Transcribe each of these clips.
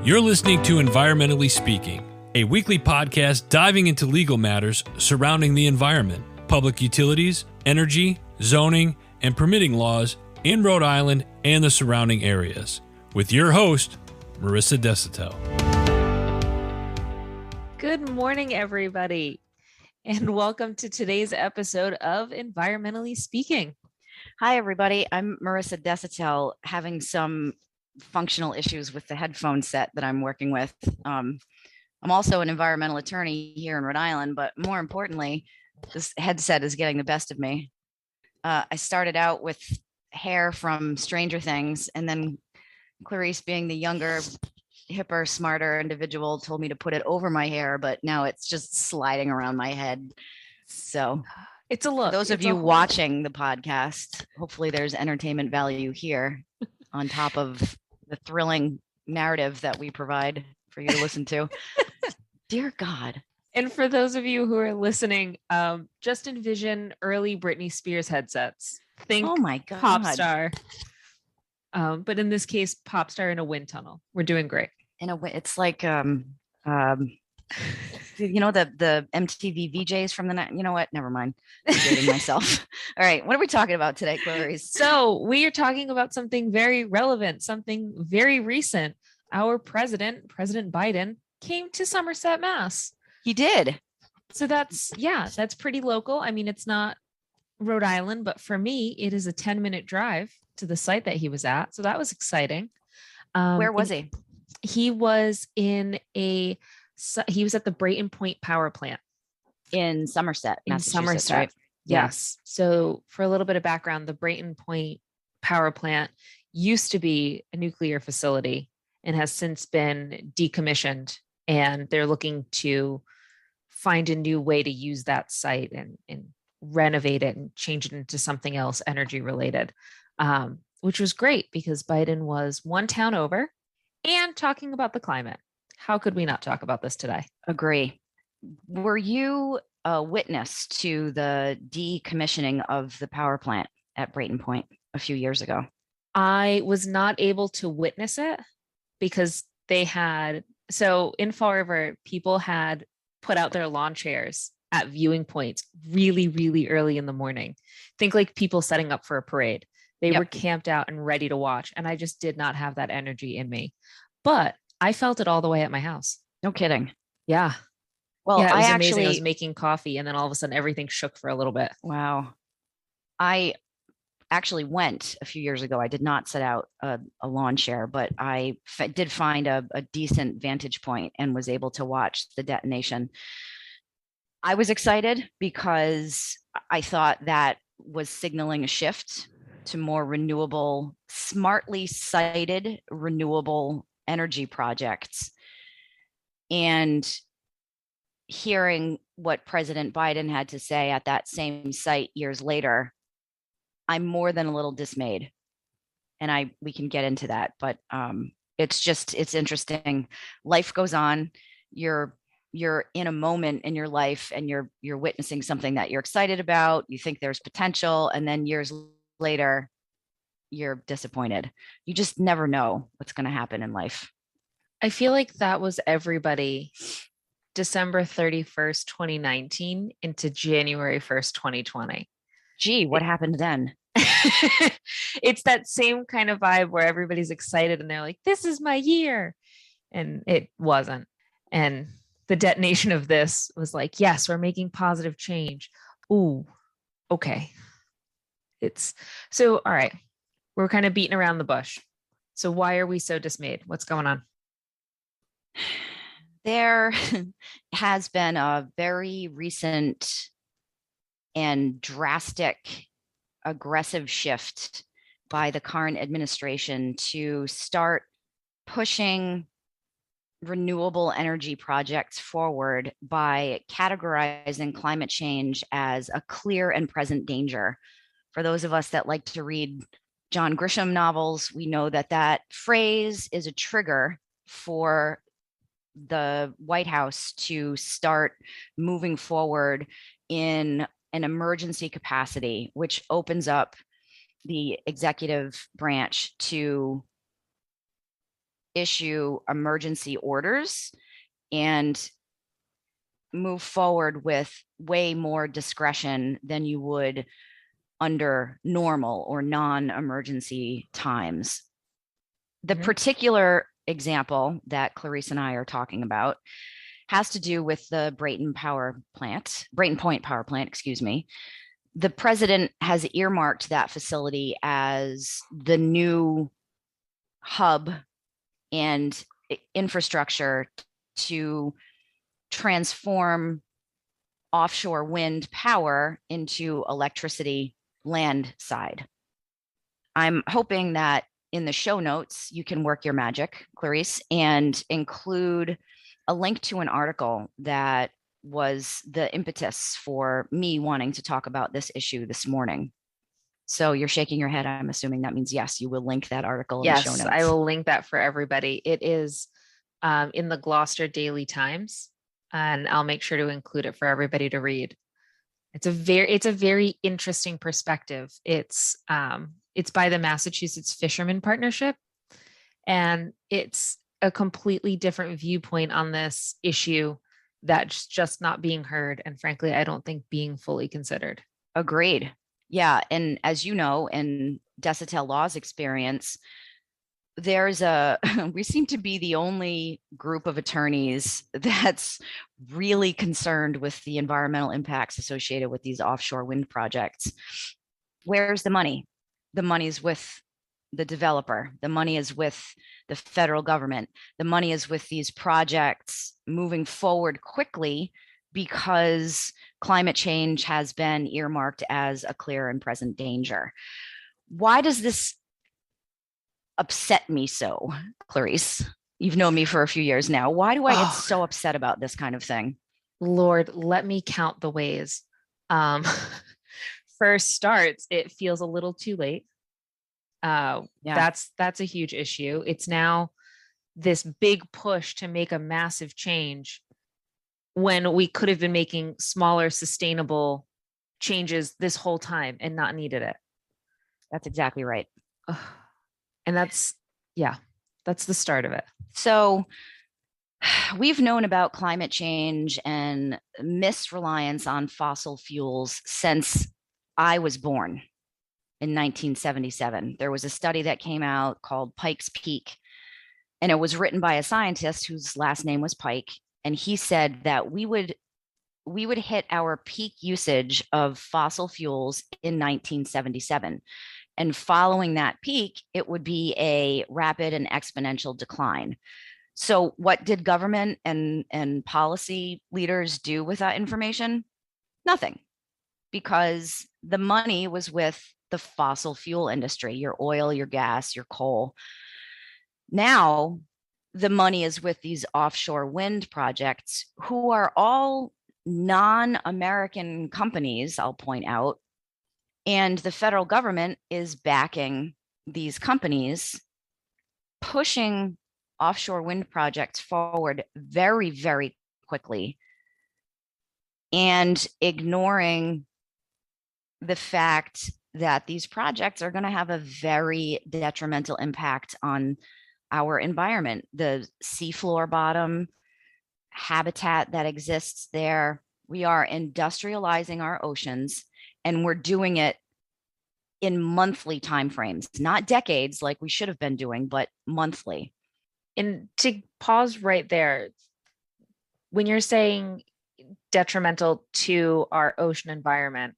You're listening to Environmentally Speaking, a weekly podcast diving into legal matters surrounding the environment, public utilities, energy, zoning, and permitting laws in Rhode Island and the surrounding areas, with your host, Marissa Desitel. Good morning, everybody, and welcome to today's episode of Environmentally Speaking. Hi, everybody. I'm Marissa Desitel, having some functional issues with the headphone set that I'm working with. I'm also an environmental attorney here in Rhode Island, but more importantly, this headset is getting the best of me. I started out with hair from Stranger Things, and then Clarice, being the younger, hipper, smarter individual, told me to put it over my hair, but now it's just sliding around my head. So it's a look. For those of you watching the podcast, hopefully there's entertainment value here on top of the thrilling narrative that we provide for you to listen to. Dear God. And for those of you who are listening, just envision early Britney Spears headsets. Think oh my God. Pop star. But in this case, pop star in a wind tunnel. We're doing great. In a way, it's like you know, the MTV VJs from the night. You know what? Never mind. I'm dating myself. All right. What are we talking about today, Clarice? So we are talking about something very relevant, something very recent. Our President Biden, came to Somerset, Mass. He did. So that's pretty local. I mean, it's not Rhode Island, but for me, it is a 10-minute drive to the site that he was at. So that was exciting. Where was he? He was he was at the Brayton Point Power Plant in Somerset, Massachusetts. Right? Yes. So for a little bit of background, the Brayton Point Power Plant used to be a nuclear facility and has since been decommissioned, and they're looking to find a new way to use that site and renovate it and change it into something else energy related, which was great because Biden was one town over and talking about the climate. How could we not talk about this today? Agree. Were you a witness to the decommissioning of the power plant at Brayton Point a few years ago? I was not able to witness it because so in Fall River, people had put out their lawn chairs at viewing points really, really early in the morning. Think like people setting up for a parade. They were camped out and ready to watch. And I just did not have that energy in me. But I felt it all the way at my house. No kidding. Yeah. Well, yeah, it was amazing. I was making coffee and then all of a sudden everything shook for a little bit. Wow. I actually went a few years ago. I did not set out a lawn chair, but I did find a decent vantage point and was able to watch the detonation. I was excited because I thought that was signaling a shift to more renewable, smartly sited renewable energy projects. And hearing what President Biden had to say at that same site years later, I'm more than a little dismayed. And we can get into that, but it's interesting. Life goes on. You're in a moment in your life and you're witnessing something that you're excited about. You think there's potential, and then years later, you're disappointed. You just never know what's going to happen in life. I feel like that was everybody December 31st, 2019 into January 1st, 2020. Gee, what happened then? It's that same kind of vibe where everybody's excited and they're like, this is my year. And it wasn't. And the detonation of this was like, yes, we're making positive change. Ooh, okay. All right. We're kind of beating around the bush. So why are we so dismayed? What's going on? There has been a very recent and drastic, aggressive shift by the current administration to start pushing renewable energy projects forward by categorizing climate change as a clear and present danger. For those of us that like to read John Grisham novels, we know that phrase is a trigger for the White House to start moving forward in an emergency capacity, which opens up the executive branch to issue emergency orders and move forward with way more discretion than you would under normal or non-emergency times. The particular example that Clarice and I are talking about has to do with the Brayton Point Power Plant, excuse me. The president has earmarked that facility as the new hub and infrastructure to transform offshore wind power into electricity land side. I'm hoping that in the show notes, you can work your magic, Clarice, and include a link to an article that was the impetus for me wanting to talk about this issue this morning. So you're shaking your head. I'm assuming that means yes, you will link that article in the show notes. Yes, I will link that for everybody. It is in the Gloucester Daily Times, and I'll make sure to include it for everybody to read. It's a very interesting perspective. It's by the Massachusetts Fishermen Partnership, and it's a completely different viewpoint on this issue that's just not being heard, and frankly, I don't think being fully considered. Agreed. Yeah, and as you know, in Desitel Law's experience, we seem to be the only group of attorneys that's really concerned with the environmental impacts associated with these offshore wind projects. Where's the money? The money's with the developer. The money is with the federal government. The money is with these projects moving forward quickly because climate change has been earmarked as a clear and present danger. Why does this upset me so, Clarice? You've known me for a few years now. Why do I get so upset about this kind of thing? Lord, let me count the ways. For starts, it feels a little too late. That's a huge issue. It's now this big push to make a massive change when we could have been making smaller, sustainable changes this whole time and not needed it. That's exactly right. And that's the start of it. So we've known about climate change and misreliance on fossil fuels since I was born in 1977. There was a study that came out called Pike's Peak, and it was written by a scientist whose last name was Pike. And he said that we would hit our peak usage of fossil fuels in 1977. And following that peak, it would be a rapid and exponential decline. So what did government and policy leaders do with that information? Nothing, because the money was with the fossil fuel industry, your oil, your gas, your coal. Now, the money is with these offshore wind projects, who are all non-American companies, I'll point out. And the federal government is backing these companies, pushing offshore wind projects forward very, very quickly, and ignoring the fact that these projects are going to have a very detrimental impact on our environment, the seafloor bottom habitat that exists there. We are industrializing our oceans, and we're doing it in monthly timeframes, not decades like we should have been doing, but monthly. And to pause right there, when you're saying detrimental to our ocean environment,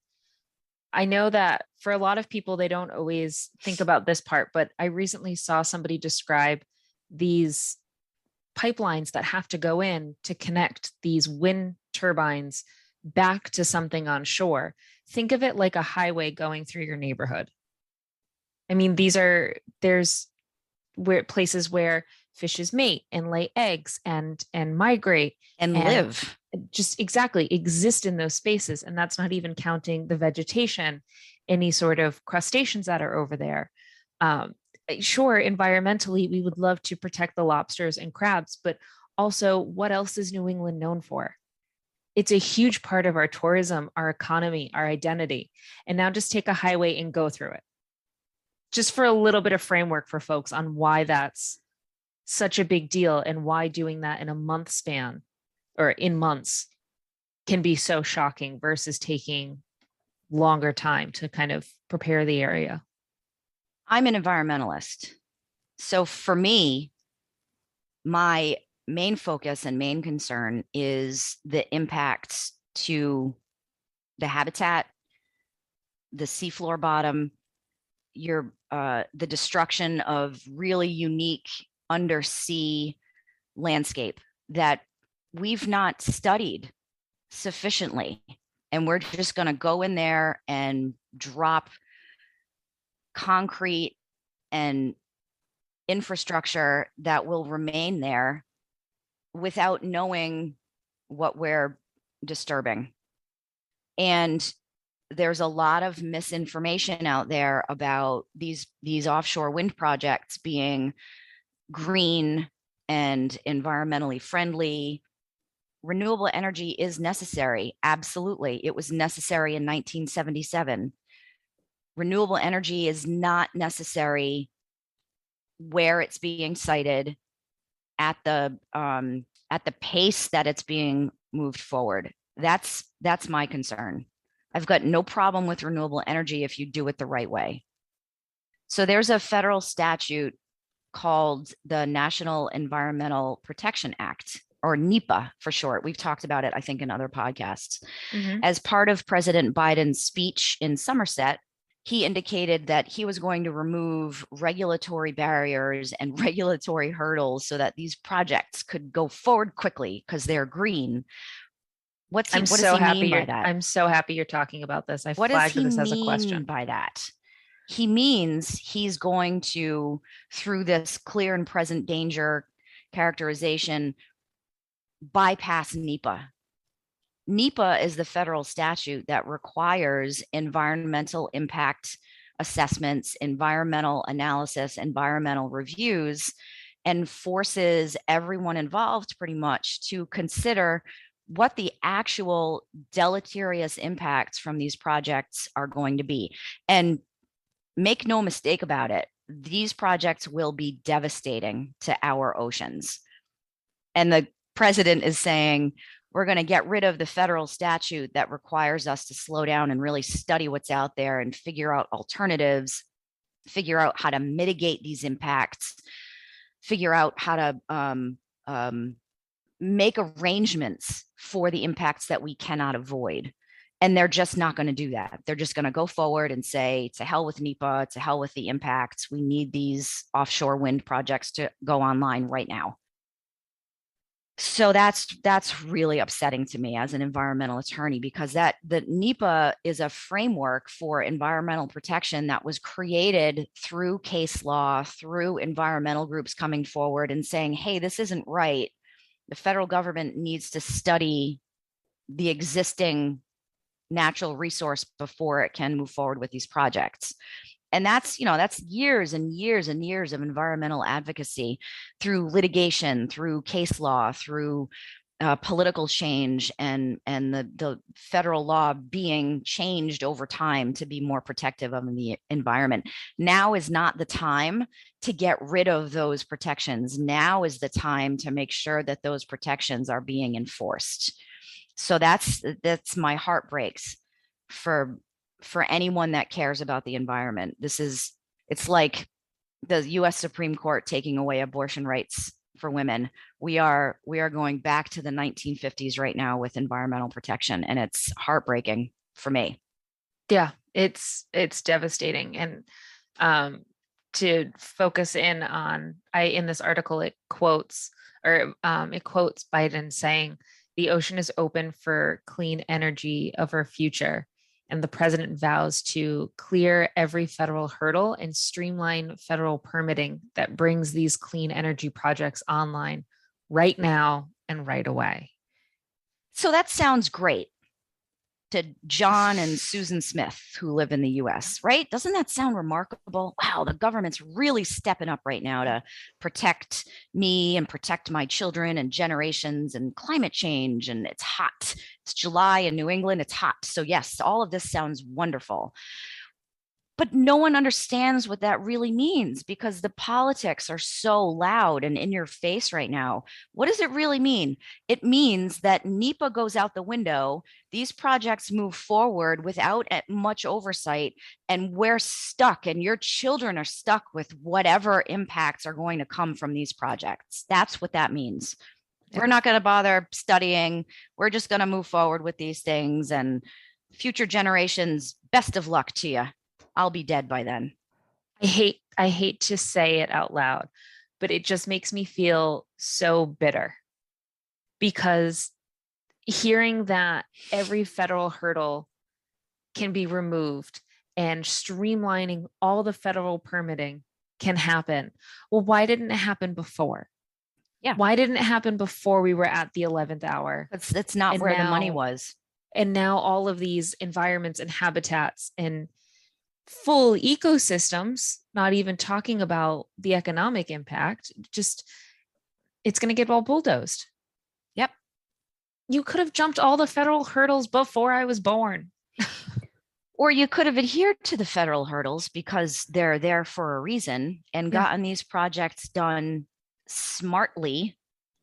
I know that for a lot of people, they don't always think about this part, but I recently saw somebody describe these pipelines that have to go in to connect these wind turbines back to something on shore. Think of it like a highway going through your neighborhood. I mean, there's places where fishes mate and lay eggs and migrate and live. Just exactly exist in those spaces. And that's not even counting the vegetation, any sort of crustaceans that are over there. Sure, environmentally, we would love to protect the lobsters and crabs, but also, what else is New England known for? It's a huge part of our tourism, our economy, our identity. And now just take a highway and go through it. Just for a little bit of framework for folks on why that's such a big deal and why doing that in a month span or in months can be so shocking versus taking longer time to kind of prepare the area. I'm an environmentalist. So for me, my main focus and main concern is the impacts to the habitat, the seafloor bottom, the destruction of really unique undersea landscape that we've not studied sufficiently. And we're just going to go in there and drop concrete and infrastructure that will remain there without knowing what we're disturbing. And there's a lot of misinformation out there about these offshore wind projects being green and environmentally friendly. Renewable energy is necessary. Absolutely. It was necessary in 1977. Renewable energy is not necessary where it's being cited at the pace that it's being moved forward. That's my concern. I've got no problem with renewable energy if you do it the right way. So there's a federal statute called the National Environmental Protection Act, or NEPA for short. We've talked about it, I think, in other podcasts. Mm-hmm. As part of President Biden's speech in Somerset, he indicated that he was going to remove regulatory barriers and regulatory hurdles so that these projects could go forward quickly because they're green. What does he mean by that? I'm so happy you're talking about this. I flagged this as a question. By that? He means he's going to, through this clear and present danger characterization, bypass NEPA. NEPA is the federal statute that requires environmental impact assessments, environmental analysis, environmental reviews, and forces everyone involved pretty much to consider what the actual deleterious impacts from these projects are going to be. And make no mistake about it, these projects will be devastating to our oceans. And the president is saying, we're going to get rid of the federal statute that requires us to slow down and really study what's out there and figure out alternatives, figure out how to mitigate these impacts, figure out how to make arrangements for the impacts that we cannot avoid. And they're just not going to do that. They're just going to go forward and say, to hell with NEPA, to hell with the impacts. We need these offshore wind projects to go online right now. So that's really upsetting to me as an environmental attorney, because the NEPA is a framework for environmental protection that was created through case law, through environmental groups coming forward and saying, hey, this isn't right. The federal government needs to study the existing natural resource before it can move forward with these projects. And that's years and years and years of environmental advocacy through litigation, through case law, through political change, and the federal law being changed over time to be more protective of the environment. Now is not the time to get rid of those protections. Now is the time to make sure that those protections are being enforced. So that's my heart breaks for anyone that cares about the environment. It's like the US Supreme Court taking away abortion rights for women. We are going back to the 1950s right now with environmental protection, and it's heartbreaking for me. Yeah, it's devastating. And to focus in on, in this article, it quotes Biden saying, the ocean is open for clean energy of our future. And the president vows to clear every federal hurdle and streamline federal permitting that brings these clean energy projects online right now and right away. So that sounds great to John and Susan Smith, who live in the US, right? Doesn't that sound remarkable? Wow, the government's really stepping up right now to protect me and protect my children and generations and climate change. And it's hot. It's July in New England. It's hot. So yes, all of this sounds wonderful. But no one understands what that really means because the politics are so loud and in your face right now. What does it really mean? It means that NEPA goes out the window. These projects move forward without much oversight, and we're stuck, and your children are stuck with whatever impacts are going to come from these projects. That's what that means. Yeah. We're not going to bother studying. We're just going to move forward with these things, and future generations, best of luck to you. I'll be dead by then. I hate to say it out loud, but it just makes me feel so bitter, because hearing that every federal hurdle can be removed and streamlining all the federal permitting can happen. Well, why didn't it happen before? Yeah. Why didn't it happen before we were at the 11th hour? That's not where the money was. And now all of these environments and habitats and full ecosystems, not even talking about the economic impact, just it's going to get all bulldozed. Yep. You could have jumped all the federal hurdles before I was born. Or you could have adhered to the federal hurdles because they're there for a reason, and gotten these projects done smartly,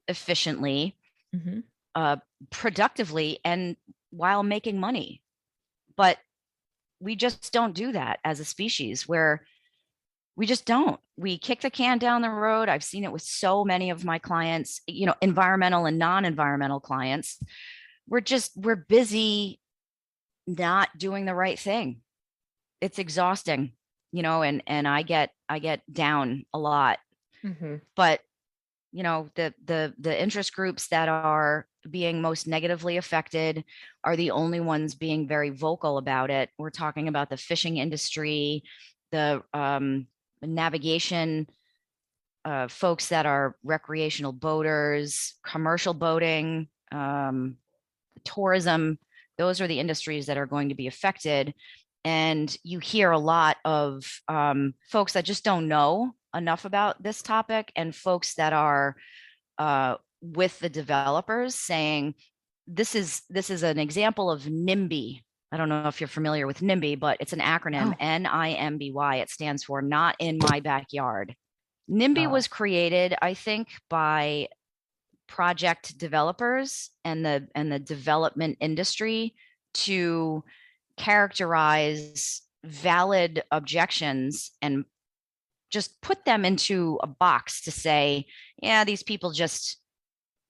efficiently, productively, and while making money. But we just don't do that as a species, where we just don't. We kick the can down the road. I've seen it with so many of my clients, environmental and non-environmental clients. We're busy not doing the right thing. It's exhausting, and I get down a lot. But the interest groups that are being most negatively affected are the only ones being very vocal about it. We're talking about the fishing industry, the navigation folks that are recreational boaters, commercial boating, tourism. Those are the industries that are going to be affected. And you hear a lot of folks that just don't know enough about this topic, and folks that are with the developers saying, this is an example of NIMBY. I don't know if you're familiar with NIMBY, but it's an acronym, NIMBY. It stands for Not in My Backyard. NIMBY was created, I think, by project developers and the development industry to characterize valid objections and just put them into a box to say, yeah, these people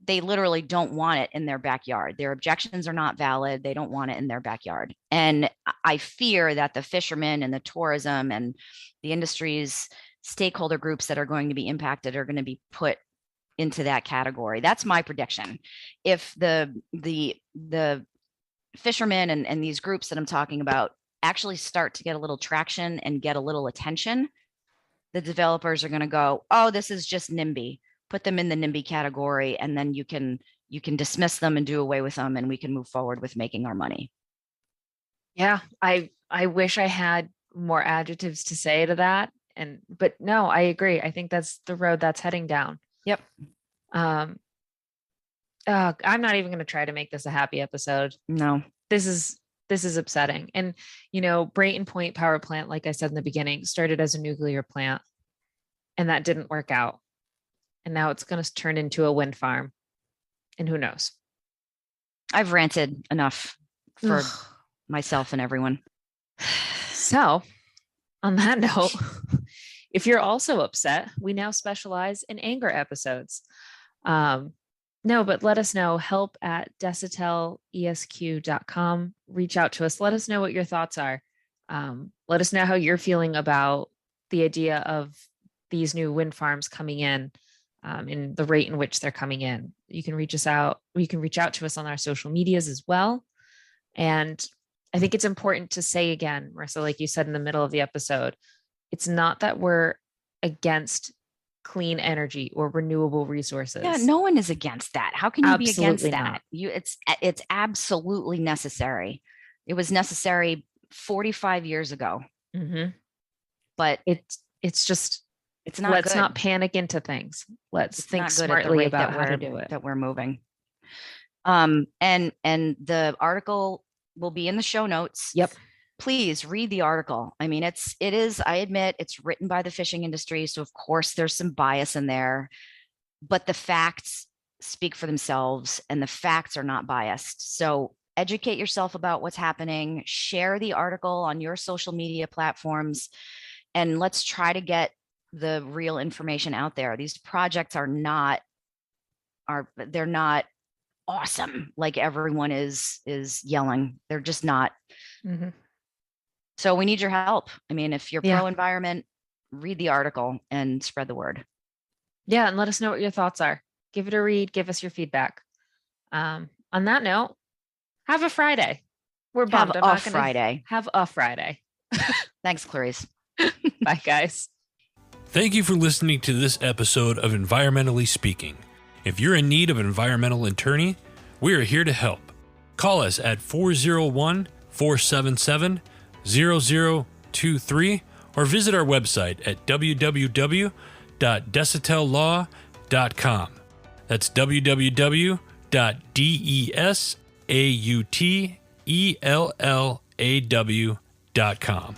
they literally don't want it in their backyard. Their objections are not valid. They don't want it in their backyard. And I fear that the fishermen and the tourism and the industry's stakeholder groups that are going to be impacted are going to be put into that category. That's my prediction. If the fishermen and these groups that I'm talking about actually start to get a little traction and get a little attention, the developers are going to go, oh, this is just NIMBY. Put them in the NIMBY category, and then you can dismiss them and do away with them, and we can move forward with making our money. Yeah, I wish I had more adjectives to say to that, but no, I agree. I think that's the road that's heading down. Yep. I'm not even going to try to make this a happy episode. No, this is upsetting. And Brayton Point Power Plant, like I said in the beginning, started as a nuclear plant, and that didn't work out. And now it's going to turn into a wind farm. And who knows? I've ranted enough for myself and everyone. So, on that note, if you're also upset, we now specialize in anger episodes. No, but let us know. help@decitelesq.com. Reach out to us. Let us know what your thoughts are. Let us know how you're feeling about the idea of these new wind farms coming in the rate in which they're coming in. You can reach us out. You can reach out to us on our social medias as well. And I think it's important to say again, Marissa, like you said in the middle of the episode, it's not that we're against clean energy or renewable resources. Yeah, no one is against that. How can you be against that? Not. It's absolutely necessary. It was necessary 45 years ago. But it's not. Let's good. not panic into things. Let's think smartly about how to do it. That we're moving. And the article will be in the show notes. Yep. please read the article. I mean, it is, I admit it's written by the fishing industry. So of course there's some bias in there, but the facts speak for themselves and the facts are not biased. So educate yourself about what's happening, share the article on your social media platforms, and let's try to get the real information out there. These projects they're not awesome like everyone is yelling. They're just not. Mm-hmm. So we need your help. I mean, if you're pro environment, read the article and spread the word. Yeah, and let us know what your thoughts are. Give it a read. Give us your feedback. On that note, have a Friday. We're bummed. Have a Friday. Have a Friday. Thanks, Clarice. Bye, guys. Thank you for listening to this episode of Environmentally Speaking. If you're in need of an environmental attorney, we are here to help. Call us at 401-477-0023 or visit our website at www.desautellaw.com. That's www.desautellaw.com.